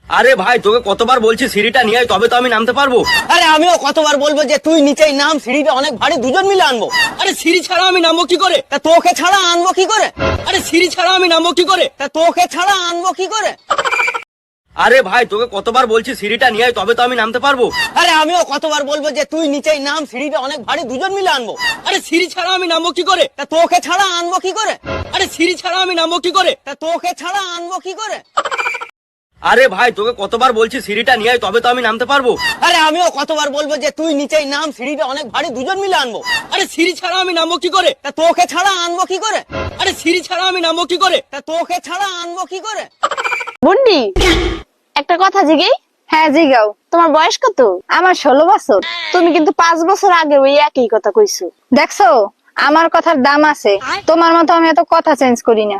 আরে ভাই তোকে কতবার বলছি সিঁড়িটা নিয়ে আয়, তবে তো আমি নামতে পারবো। আরে আমিও কতবার বলবো যে তুই নিচেই নাম, সিঁড়িটা অনেক ভারী, দুজন মিলে আনবো। আরে সিঁড়ি ছাড়া আমি নামবো কি করে? তা তোকে ছাড়া আনবো কি করে? আরে সিঁড়ি ছাড়া আমি নামবো কি করে? তা তোকে ছাড়া আনবো কি করে? আরে ভাই তোকে কতবার বলছি সিঁড়িটা নিয়ে আয়, তবে তো আমি নামতে পারবো। আরে আমিও কতবার বলবো যে তুই নিচেই নাম, সিঁড়িটা অনেক ভারী, দুজন মিলে আনবো। আরে সিঁড়ি ছাড়া আমি নামবো কি করে? তা তোকে ছাড়া আনবো কি করে? আরে সিঁড়ি ছাড়া আমি নামবো কি করে? তা তোকে ছাড়া আনবো কি করে? আরে ভাই তোকে কতবার বলছি সিঁড়িটা নিয়ে আয়, তবে তো আমি নামতে পারবো। আরে আমিও কতবার বলবো যে তুই নিচেই নাম, সিঁড়িটা অনেক ভারী, দুজন মিলে আনবো। আরে সিঁড়ি ছাড়া আমি নামবো কি করে? তা তোকে ছাড়া আনবো কি করে? আরে সিঁড়ি ছাড়া আমি নামবো কি করে? তা তোকে ছাড়া আনবো কি করে? বুন্ডি, একটা কথা জিগেই। হ্যাঁ জিগাও। তোমার বয়স কত? আমার 16 বছর। তুমি কিন্তু 5 বছর আগে ওই একই কথা কইছো। দেখছো আমার কথার দাম আছে, তোমার মতো আমি এত কথা চেঞ্জ করি না।